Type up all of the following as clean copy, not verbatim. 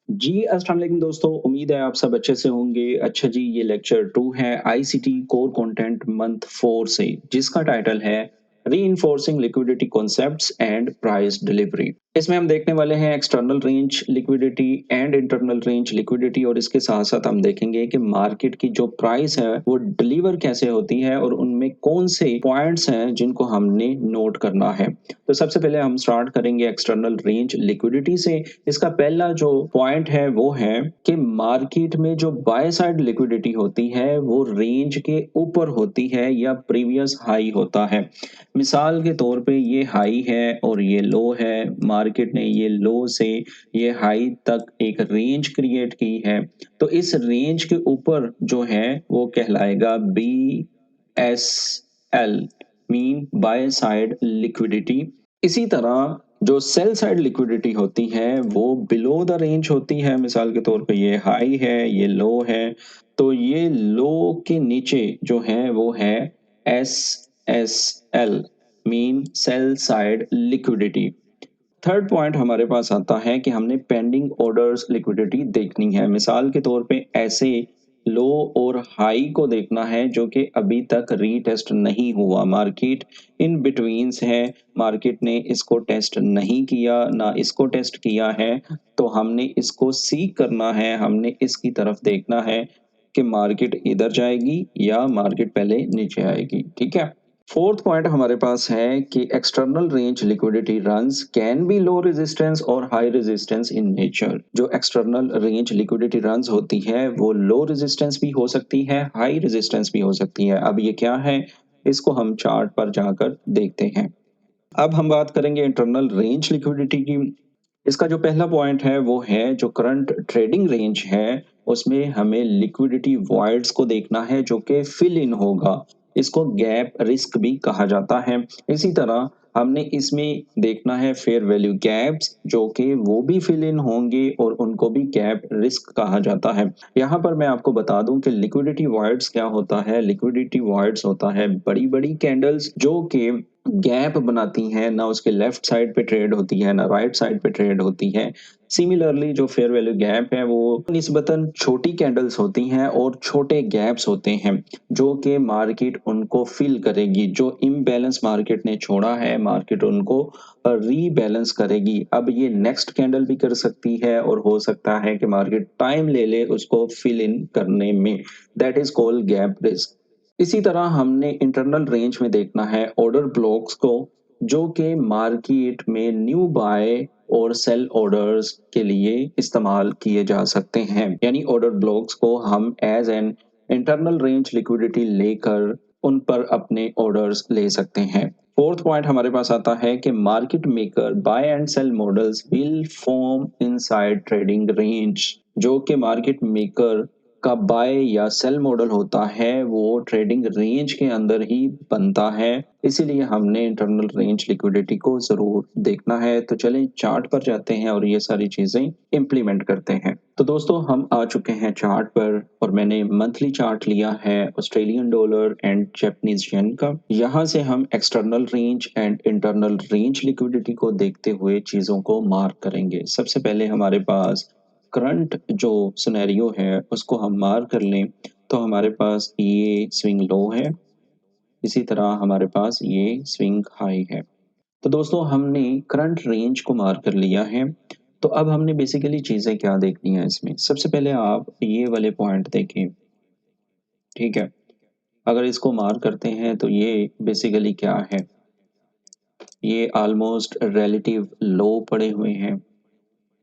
जी, अस्सलाम वालेकुम दोस्तों, उम्मीद है आप सब अच्छे से होंगे। अच्छा जी, ये लेक्चर 2 है आईसीटी कोर कंटेंट मंथ 4 से, जिसका टाइटल है reinforcing liquidity concepts and price delivery. इसमें हम देखने वाले हैं external range liquidity and internal range liquidity और इसके साथ-साथ हम देखेंगे कि मार्केट की जो प्राइस है, वो डिलीवर कैसे होती है और उनमें कौन से पॉइंट्स हैं जिनको हमने नोट करना है। तो सबसे पहले हम स्टार्ट करेंगे एक्सटर्नल रेंज लिक्विडिटी से। इसका पहला जो पॉइंट है वो है कि मार्केट में जो बाय साइड लिक्विडिटी होती है वो रेंज के ऊपर होती है या प्रीवियस हाई होता है। मिसाल के तौर पे ये हाई है और ये लो है। मार्केट ने ये लो से ये हाई तक एक रेंज क्रिएट की है। तो इस रेंज के ऊपर जो है वो कहलाएगा B S L, mean buy side liquidity. इसी तरह जो सेल साइड लिक्विडिटी होती है वो बिलो द रेंज होती है। मिसाल के तौर पे ये हाई है, ये लो है, तो ये लो के नीचे जो है वो है S S L, mean sell side liquidity. Third point हमारे पास आता है कि हमने पेंडिंग ऑर्डर्स लिक्विडिटी देखनी है। मिसाल के तौर पे ऐसे लो और हाई को देखना है जो कि अभी तक रीटेस्ट नहीं हुआ। मार्केट इन बिटवीन्स है, मार्केट ने इसको टेस्ट नहीं किया, ना इसको टेस्ट किया है। तो हमने इसको सीक करना है, हमने इसकी तरफ देखना है कि मार्केट इधर जाएगी या मार्केट पहले नीचे आएगी। ठीक है। फोर्थ पॉइंट हमारे पास है कि external range liquidity runs can be low resistance और हाई रेजिस्टेंस इन नेचर। जो एक्सटर्नल रेंज लिक्विडिटी रन्स होती है वो लो रेजिस्टेंस भी हो सकती है, हाई रेजिस्टेंस भी हो सकती है। अब ये क्या है, इसको हम चार्ट पर जाकर देखते हैं। अब हम बात करेंगे इंटरनल रेंज लिक्विडिटी की। इसका जो पहला पॉइंट है वो है जो करंट ट्रेडिंग रेंज है उसमें हमें लिक्विडिटी वॉइड्स को देखना है जो कि फिल इन होगा। इसको गैप रिस्क भी कहा जाता है। इसी तरह हमने इसमें देखना है फेयर वैल्यू गैप्स जो कि वो भी फिल इन होंगे और उनको भी गैप रिस्क कहा जाता है। यहाँ पर मैं आपको बता दूं कि लिक्विडिटी वॉइड्स क्या होता है। लिक्विडिटी वॉइड्स होता है बड़ी बड़ी कैंडल्स जो कि गैप बनाती हैं, ना उसके लेफ्ट साइड पे ट्रेड होती है ना राइट साइड पे ट्रेड होती है। सिमिलरली जो फेयर वैल्यू गैप है वो निस्बतन छोटी कैंडल्स होती हैं और छोटे गैप्स होते हैं जो कि मार्केट उनको फिल करेगी। जो इम्बैलेंस मार्केट ने छोड़ा है मार्केट उनको रीबैलेंस करेगी। अब ये नेक्स्ट कैंडल भी कर सकती है और हो सकता है कि मार्केट टाइम ले ले उसको फिल इन करने में। That is called gap risk. इसी तरह हमने इंटरनल रेंज में देखना है ऑर्डर ब्लॉक्स को जो कि मार्केट में न्यू बाय और सेल ऑर्डर्स के लिए इस्तेमाल किए जा सकते हैं। यानी ऑर्डर ब्लॉक्स को हम as an internal range liquidity लेकर उन पर अपने ऑर्डर्स ले सकते हैं। फोर्थ पॉइंट हमारे पास आता है कि market maker buy and sell models will form inside trading range. जो कि मार्केट मेकर का बाय या सेल मॉडल होता है वो ट्रेडिंग रेंज के अंदर ही बनता है। इसीलिए हमने इंटरनल रेंज लिक्विडिटी को जरूर देखना है। तो चलें चार्ट पर जाते हैं और ये सारी चीजें इंप्लीमेंट करते हैं। तो दोस्तों हम आ चुके हैं चार्ट पर और मैंने मंथली चार्ट लिया है Australian dollar and Japanese yen का। यहाँ से हम external range and internal range liquidity को देखते हुए चीजों को मार्क करेंगे। सबसे पहले हमारे पास करंट जो सिनेरियो है उसको हम मार्क कर लें तो हमारे पास ये स्विंग लो है, इसी तरह हमारे पास ये स्विंग हाई है। तो दोस्तों हमने करंट रेंज को मार्क कर लिया है। तो अब हमने बेसिकली चीज़ें क्या देखनी है इसमें। सबसे पहले आप ये वाले पॉइंट देखें। ठीक है, अगर इसको मार्क करते हैं तो ये बेसिकली क्या है, ये ऑलमोस्ट रिलेटिव लो पड़े हुए हैं,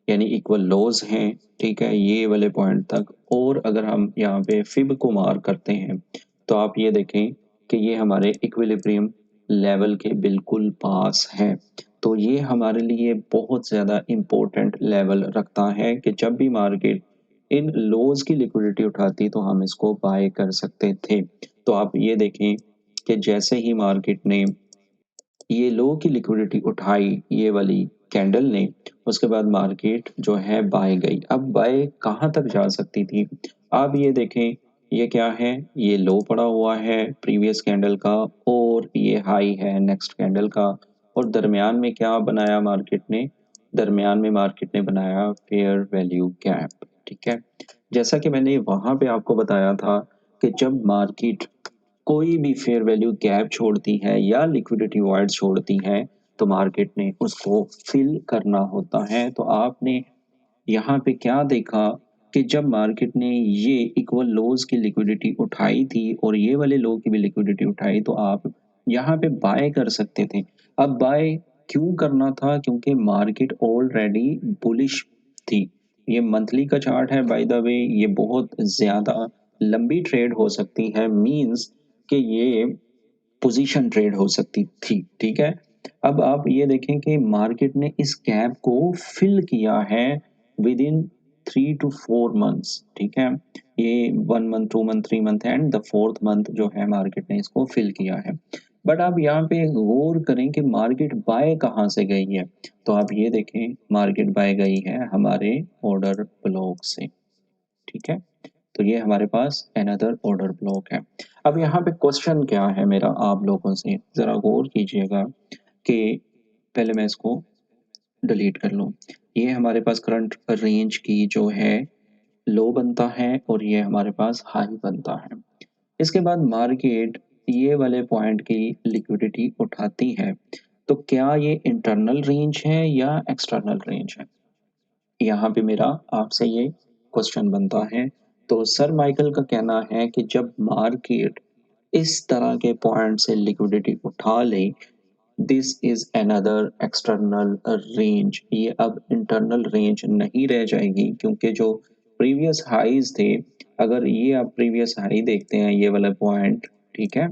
यानी इक्वल लॉज हैं। ठीक है, ये वाले पॉइंट तक। और अगर हम यहाँ पे फिब को मार्क करते हैं तो आप ये देखें कि ये हमारे इक्विलिब्रियम लेवल के बिल्कुल पास है। तो ये हमारे लिए बहुत ज़्यादा इम्पोर्टेंट लेवल रखता है कि जब भी मार्केट इन लोज की लिक्विडिटी उठाती तो हम इसको बाय कर सकते थे। तो आप ये देखें कि जैसे ही मार्केट ने ये लो की लिक्विडिटी उठाई ये वाली कैंडल ने, उसके बाद मार्केट जो है बाय गई। अब बाय कहाँ तक जा सकती थी, आप ये देखें ये क्या है, ये लो पड़ा हुआ है प्रीवियस कैंडल का और ये हाई है नेक्स्ट कैंडल का। और दरमियान में क्या बनाया मार्केट ने, दरमियान में मार्केट ने बनाया फेयर वैल्यू गैप। ठीक है, जैसा कि मैंने वहां पे आपको बताया था कि जब मार्केट कोई भी फेयर वैल्यू गैप छोड़ती है या लिक्विडिटी वॉइड छोड़ती है तो मार्केट ने उसको फिल करना होता है। तो आपने यहाँ पे क्या देखा कि जब मार्केट ने ये इक्वल लोज की लिक्विडिटी उठाई थी और ये वाले लो की भी लिक्विडिटी उठाई तो आप यहाँ पे बाय कर सकते थे। अब बाय क्यों करना था? क्योंकि मार्केट ऑलरेडी बुलिश थी। ये मंथली का चार्ट है बाय द वे, ये बहुत ज़्यादा लंबी ट्रेड हो सकती है, मीन्स कि ये पोजीशन ट्रेड हो सकती थी। ठीक है, अब आप ये देखें कि मार्केट ने इस गैप को फिल किया है विद इन 3 to 4 मंथ्स। ठीक है, ये 1 month, 2 month, 3 month and the fourth month जो है मार्केट ने इसको फिल किया है। बट आप यहाँ पे गौर करें कि मार्केट बाय कहाँ से गई है। तो आप ये देखें, मार्केट बाय गई है हमारे ऑर्डर ब्लॉक से। ठीक है, तो ये हमारे पास अनदर ऑर्डर ब्लॉक है। अब यहाँ पे क्वेश्चन क्या है मेरा आप लोगों से, ज़रा गौर कीजिएगा कि पहले मैं इसको डिलीट कर लूँ। ये हमारे पास करंट रेंज की जो है लो बनता है और ये हमारे पास हाई बनता है। इसके बाद मार्केट ये वाले पॉइंट की लिक्विडिटी उठाती है। तो क्या ये इंटरनल रेंज है या एक्सटर्नल रेंज है? यहाँ पे मेरा आपसे ये क्वेश्चन बनता है। तो सर माइकल का कहना है कि जब मार्केट इस तरह के पॉइंट से लिक्विडिटी उठा ले, this is another external range. ये अब इंटरनल रेंज नहीं रह जाएगी, क्योंकि जो प्रीवियस हाईज थे, अगर ये आप प्रीवियस हाई देखते हैं ये वाला पॉइंट, ठीक है,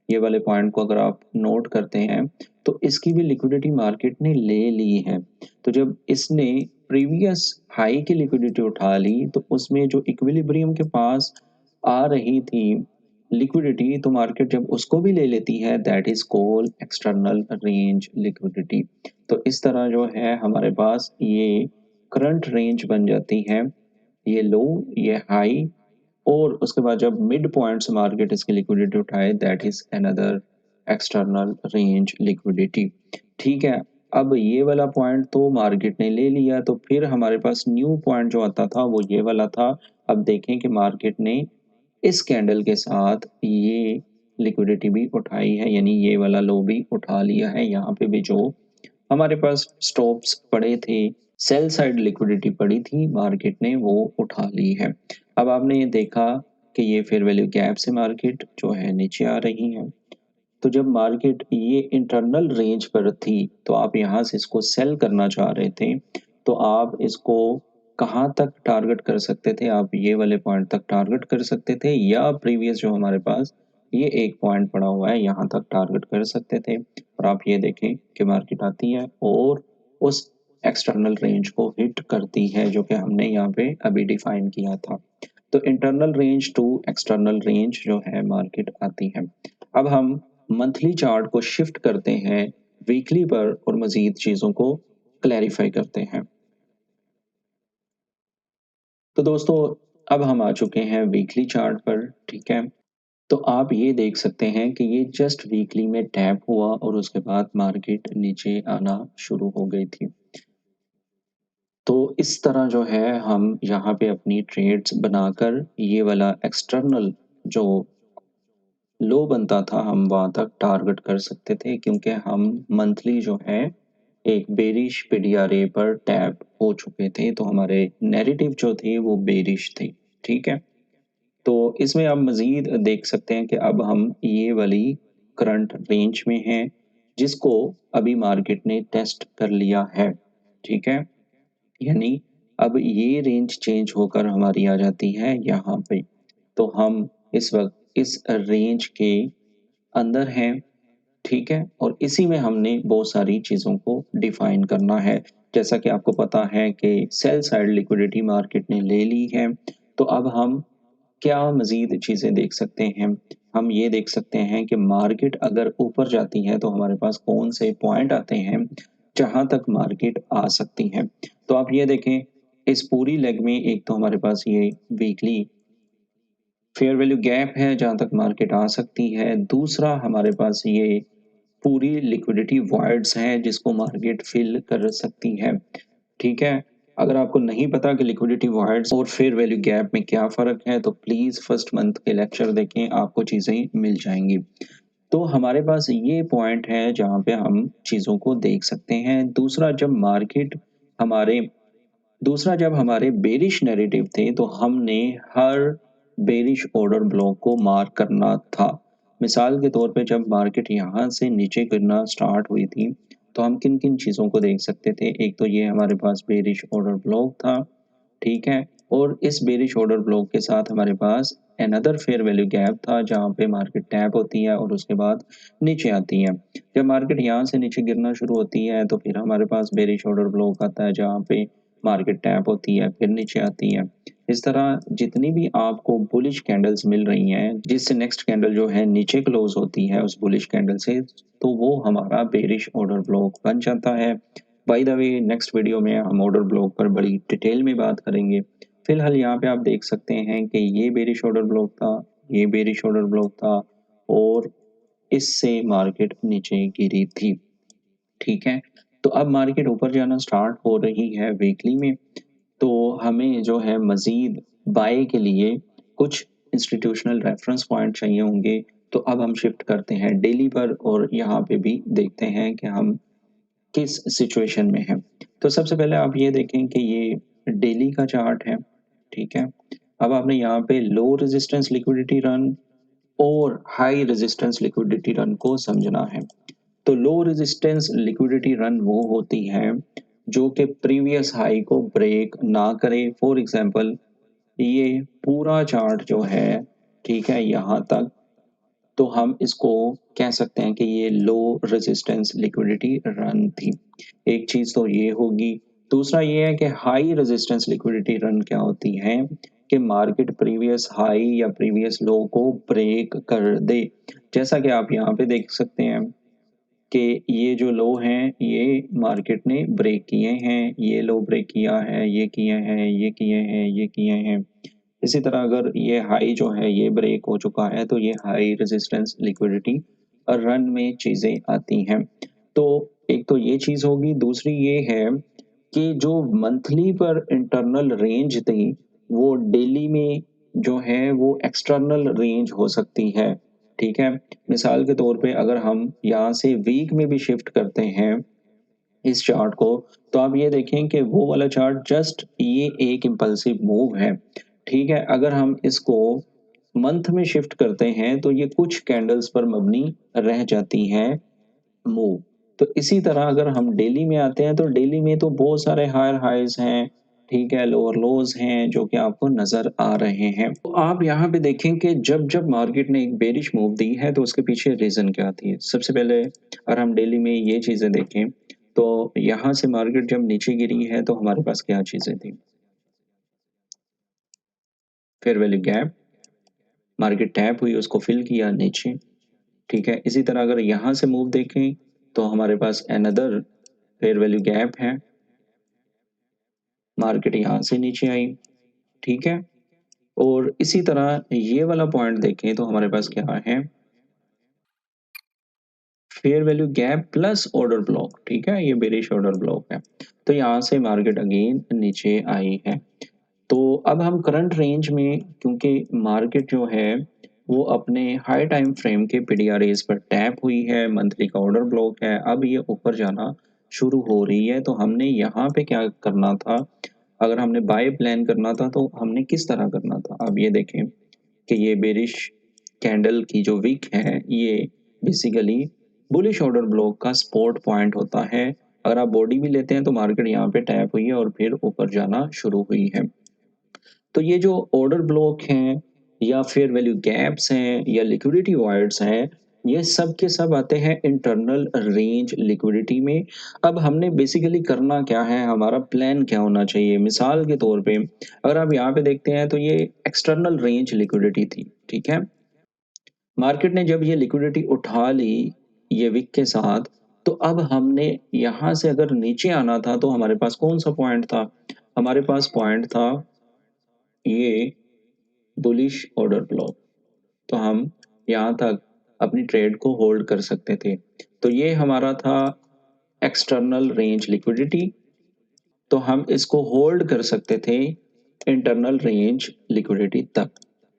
ये वाले पॉइंट को अगर आप नोट करते हैं तो इसकी भी लिक्विडिटी मार्केट ने ले ली है। तो जब इसने प्रीवियस हाई की लिक्विडिटी उठा ली तो उसमें जो इक्विलिब्रियम के पास आ रही थी लिक्विडिटी, तो मार्केट जब उसको भी ले लेती है, that is called external range liquidity. तो इस तरह जो है हमारे पास ये करंट रेंज बन जाती है, ये लो, ये हाई, और उसके बाद जब मिड पॉइंट से मार्केट इसकी लिक्विडिटी उठाए, that is another external range liquidity. ठीक है, अब ये वाला पॉइंट तो मार्केट ने ले लिया, तो फिर हमारे पास न्यू पॉइंट जो आता था वो ये वाला था। अब देखें कि मार्केट ने इस कैंडल के साथ ये लिक्विडिटी भी उठाई है, यानी ये वाला लो भी उठा लिया है। यहाँ पे भी जो हमारे पास स्टॉप्स पड़े थे, सेल साइड लिक्विडिटी पड़ी थी, मार्केट ने वो उठा ली है। अब आपने ये देखा कि ये फेयर वैल्यू गैप से मार्केट जो है नीचे आ रही है। तो जब मार्केट ये इंटरनल रेंज पर थी तो आप यहाँ से इसको सेल करना चाह रहे थे, तो आप इसको कहाँ तक टारगेट कर सकते थे? आप ये वाले पॉइंट तक टारगेट कर सकते थे, या प्रीवियस जो हमारे पास ये एक पॉइंट पड़ा हुआ है यहाँ तक टारगेट कर सकते थे। और आप ये देखें कि मार्केट आती है और उस एक्सटर्नल रेंज को हिट करती है जो कि हमने यहाँ पे अभी डिफाइन किया था। तो internal range to external range जो है मार्केट आती है। अब हम मंथली चार्ट को शिफ्ट करते हैं वीकली पर और मजीद चीज़ों को क्लैरिफाई करते हैं। तो दोस्तों, अब हम आ चुके हैं वीकली चार्ट पर। ठीक है, तो आप ये देख सकते हैं कि ये जस्ट वीकली में टैप हुआ और उसके बाद मार्केट नीचे आना शुरू हो गई थी। तो इस तरह जो है हम यहाँ पे अपनी ट्रेड्स बनाकर ये वाला एक्सटर्नल जो लो बनता था हम वहाँ तक टारगेट कर सकते थे, क्योंकि हम मंथली जो है एक बेरिश पीडीआरए पर टैप हो चुके थे, तो हमारे नैरेटिव जो थे वो बेरिश थे। ठीक है, तो इसमें आप मज़ीद देख सकते हैं कि अब हम ये वाली करंट रेंज में हैं, जिसको अभी मार्केट ने टेस्ट कर लिया है। ठीक है, यानी अब ये रेंज चेंज होकर हमारी आ जाती है यहाँ पे। तो हम इस वक्त इस रेंज के अंदर हैं। ठीक है, और इसी में हमने बहुत सारी चीज़ों को डिफाइन करना है। जैसा कि आपको पता है कि सेल साइड लिक्विडिटी मार्केट ने ले ली है, तो अब हम क्या मज़ीद चीज़ें देख सकते हैं? हम ये देख सकते हैं कि मार्केट अगर ऊपर जाती है तो हमारे पास कौन से पॉइंट आते हैं जहाँ तक मार्केट आ सकती है। तो आप ये देखें, इस पूरी लेग में एक तो हमारे पास ये वीकली फेयर वैल्यू गैप है जहाँ तक मार्केट आ सकती है। दूसरा हमारे पास ये पूरी लिक्विडिटी वॉइड्स हैं जिसको मार्केट फिल कर सकती है। ठीक है? अगर आपको नहीं पता कि लिक्विडिटी वॉइड्स और फेयर वैल्यू गैप में क्या फ़र्क है, तो प्लीज़ फर्स्ट मंथ के लेक्चर देखें, आपको चीज़ें मिल जाएँगी। तो हमारे पास ये पॉइंट है जहाँ पे हम चीज़ों को देख सकते हैं। हमारे जब हमारे बेरिश नैरेटिव थे, तो हमने हर बेरिश ऑर्डर ब्लॉक को मार्क करना था। मिसाल के तौर पे जब मार्केट यहाँ से नीचे गिरना स्टार्ट हुई थी, तो हम किन-किन चीज़ों को देख सकते थे। एक तो ये हमारे पास बेरिश ऑर्डर ब्लॉक था, ठीक है? और इस बेरिश ऑर्डर ब्लॉक के साथ हमारे पास अनदर फेयर वैल्यू गैप था, जहाँ पे मार्केट टैप होती है और उसके बाद नीचे आती है। जब मार्केट यहाँ से नीचे गिरना शुरू होती है, तो फिर हमारे पास बेरिश ऑर्डर ब्लॉक आता है, जहाँ पे मार्केट टैप होती है, फिर नीचे आती है। इस तरह जितनी भी आपको बुलिश कैंडल्स मिल रही हैं, जिससे नेक्स्ट कैंडल जो है नीचे क्लोज होती है उस बुलिश कैंडल से, तो वो हमारा बेरिश ऑर्डर ब्लॉक बन जाता है। By the way, next video में हम ऑर्डर ब्लॉक पर बड़ी डिटेल में बात करेंगे। फिलहाल यहाँ पे आप देख सकते हैं कि ये बेरिश ऑर्डर ब्लॉक था, ये बेरिश ऑर्डर ब्लॉक था और इससे मार्केट नीचे गिरी थी। ठीक है? तो अब मार्केट ऊपर जाना स्टार्ट हो रही है वीकली में, तो हमें जो है मज़ीद बाय के लिए कुछ इंस्टीट्यूशनल रेफरेंस पॉइंट चाहिए होंगे। तो अब हम शिफ्ट करते हैं डेली पर और यहाँ पे भी देखते हैं कि हम किस सिचुएशन में हैं। तो सबसे पहले आप ये देखें कि ये डेली का चार्ट है, ठीक है? अब आपने यहाँ पे लो रेजिस्टेंस लिक्विडिटी रन और हाई रेजिस्टेंस लिक्विडिटी रन को समझना है। तो लो रेजिस्टेंस लिक्विडिटी रन वो होती है जो कि प्रीवियस हाई को ब्रेक ना करे। फॉर एग्जांपल, ये पूरा चार्ट जो है, ठीक है, यहाँ तक, तो हम इसको कह सकते हैं कि ये लो रेजिस्टेंस लिक्विडिटी रन थी। एक चीज़ तो ये होगी। दूसरा ये है कि हाई रेजिस्टेंस लिक्विडिटी रन क्या होती है कि मार्केट प्रीवियस हाई या प्रीवियस लो को ब्रेक कर दे। जैसा कि आप यहाँ पे देख सकते हैं कि ये जो लो हैं, ये मार्केट ने ब्रेक किए हैं, ये लो ब्रेक किया है, ये किए हैं, ये किए हैं, ये किए हैं। इसी तरह अगर ये हाई जो है ये ब्रेक हो चुका है, तो ये हाई रेजिस्टेंस लिक्विडिटी रन में चीज़ें आती हैं। तो एक तो ये चीज़ होगी, दूसरी ये है कि जो मंथली पर इंटरनल रेंज थी, वो डेली में जो है वो एक्सटर्नल रेंज हो सकती है, ठीक है? मिसाल के तौर पे अगर हम यहाँ से वीक में भी शिफ्ट करते हैं इस चार्ट को, तो आप ये देखें कि वो वाला चार्ट जस्ट ये एक इम्पल्सिव मूव है, ठीक है? अगर हम इसको मंथ में शिफ्ट करते हैं, तो ये कुछ कैंडल्स पर मबनी रह जाती हैं मूव। तो इसी तरह अगर हम डेली में आते हैं, तो डेली में तो बहुत सारे हायर हाइज हैं, ठीक है, लोअर लोज हैं जो कि आपको नजर आ रहे हैं। तो आप यहाँ पे देखें कि जब जब मार्केट ने एक बेरिश मूव दी है, तो उसके पीछे रीजन क्या थी। सबसे पहले अगर हम डेली में ये चीजें देखें, तो यहाँ से मार्केट जब नीचे गिरी है, तो हमारे पास क्या चीजें थी। Fair value gap, market tap हुई, उसको फिल किया नीचे, ठीक है। इसी तरह अगर यहाँ से मूव देखें, तो हमारे पास अनदर फेयर वैल्यू गैप है, मार्केट यहाँ से नीचे आई, ठीक है। और इसी तरह ये वाला पॉइंट देखें, तो हमारे पास क्या है, fair value gap plus order block, ठीक है, ये बेरिश ऑर्डर ब्लॉक है। तो यहाँ से मार्केट अगेन नीचे आई है। तो अब हम करंट रेंज में, क्योंकि मार्केट जो है वो अपने हाई टाइम फ्रेम के पीडीआरएस पर टैप हुई है, मंथली का ऑर्डर ब्लॉक है, अब ये ऊपर जाना शुरू हो रही है, तो हमने यहाँ पे क्या करना था। अगर हमने बाय प्लान करना था, तो हमने किस तरह करना था। अब ये देखें कि ये बेरिश कैंडल की जो विक है, ये बेसिकली बुलिश ऑर्डर ब्लॉक का सपोर्ट पॉइंट होता है। अगर आप बॉडी भी लेते हैं, तो मार्केट यहाँ पे टैप हुई है और फिर ऊपर जाना शुरू हुई है। तो ये जो ऑर्डर ब्लॉक हैं या फिर वैल्यू गैप्स हैं या लिक्विडिटी वॉइड्स हैं, ये सब के सब आते हैं इंटरनल रेंज लिक्विडिटी में। अब हमने बेसिकली करना क्या है, हमारा प्लान क्या होना चाहिए। मिसाल के तौर पे अगर आप यहाँ पे देखते हैं, तो ये एक्सटर्नल रेंज लिक्विडिटी थी, ठीक है। मार्केट ने जब ये लिक्विडिटी उठा ली ये विक के साथ, तो अब हमने यहाँ से अगर नीचे आना था, तो हमारे पास कौन सा पॉइंट था। हमारे पास पॉइंट था ये बुलिश ऑर्डर ब्लॉक। तो हम यहाँ तक अपनी ट्रेड को होल्ड कर सकते थे। तो ये हमारा था एक्सटर्नल रेंज लिक्विडिटी। तो हम इसको होल्ड कर सकते थे इंटरनल रेंज लिक्विडिटी तक।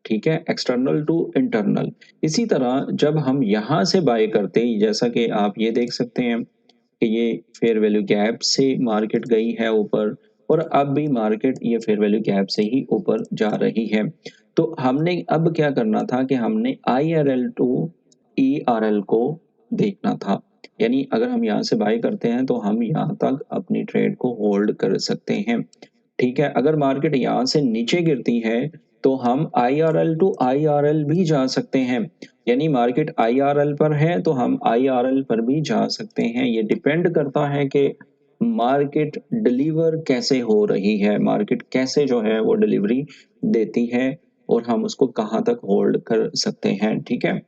ठीक है, एक्सटर्नल टू इंटरनल। इसी तरह जब हम यहाँ से बाय करते, जैसा कि आप ये देख सकते हैं कि ये फेयर वैल्यू गैप से मार्केट गई है ऊपर, और अब भी मार्केट ये फेयर वैल्यू गैप से ही ऊपर जा रही है। तो हमने अब क्या करना था कि हमने IRL टू ERL को देखना था। यानी अगर हम यहाँ से बाय करते हैं तो हम यहाँ तक अपनी ट्रेड को होल्ड कर सकते हैं। ठीक है, अगर मार्केट यहाँ से नीचे गिरती है तो हम IRL टू IRL भी जा सकते हैं। यानी मार्केट IRL पर है तो हम IRL पर भी जा सकते हैं। ये डिपेंड करता है कि मार्केट डिलीवर कैसे हो रही है, मार्केट कैसे जो है वो डिलीवरी देती है, और हम उसको कहाँ तक होल्ड कर सकते हैं। ठीक है,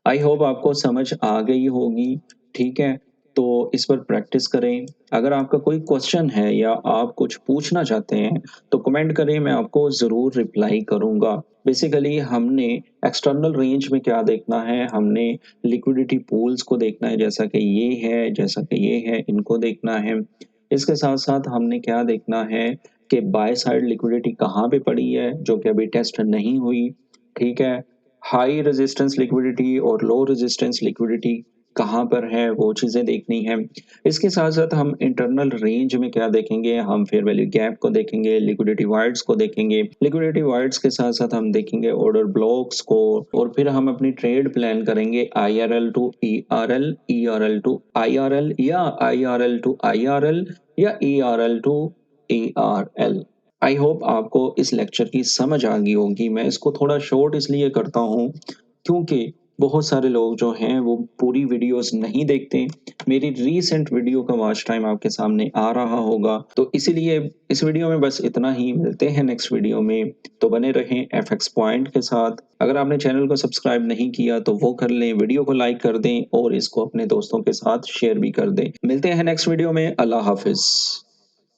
आई होप आपको समझ आ गई होगी। ठीक है, तो इस पर प्रैक्टिस करें। अगर आपका कोई क्वेश्चन है या आप कुछ पूछना चाहते हैं तो कमेंट करें, मैं आपको ज़रूर रिप्लाई करूँगा। बेसिकली हमने एक्सटर्नल रेंज में क्या देखना है, हमने लिक्विडिटी पूल्स को देखना है, जैसा कि ये है, जैसा कि ये है, इनको देखना है। इसके साथ-साथ हमने क्या देखना है कि बाय साइड लिक्विडिटी कहाँ पे पड़ी है, जो कि अभी टेस्ट नहीं हुई। ठीक है, हाई रेजिस्टेंस लिक्विडिटी और लो रेजिस्टेंस लिक्विडिटी कहाँ पर है, वो चीज़ें देखनी है। इसके साथ-साथ हम इंटरनल रेंज में क्या देखेंगे, हम फेयर वैल्यू गैप को देखेंगे, लिक्विडिटी वाइड्स को देखेंगे। लिक्विडिटी वाइड्स के साथ-साथ हम देखेंगे ऑर्डर ब्लॉक्स को, और फिर हम अपनी ट्रेड प्लान करेंगे IRL to ERL, ERL to IRL, या IRL टू IRL, या ERL to ERL। I hope आपको इस लेक्चर की समझ आ गई होगी। मैं इसको थोड़ा शॉर्ट इसलिए करता हूँ क्योंकि बहुत सारे लोग जो हैं वो पूरी वीडियोस नहीं देखते। मेरी रीसेंट वीडियो का वॉच टाइम आपके सामने आ रहा होगा, तो इसीलिए इस वीडियो में बस इतना ही। मिलते हैं नेक्स्ट वीडियो में, तो बने रहें FX पॉइंट के साथ। अगर आपने चैनल को सब्सक्राइब नहीं किया तो वो कर लें, वीडियो को लाइक कर दें और इसको अपने दोस्तों के साथ शेयर भी कर दें। मिलते हैं नेक्स्ट वीडियो में। अल्लाह हाफिज़।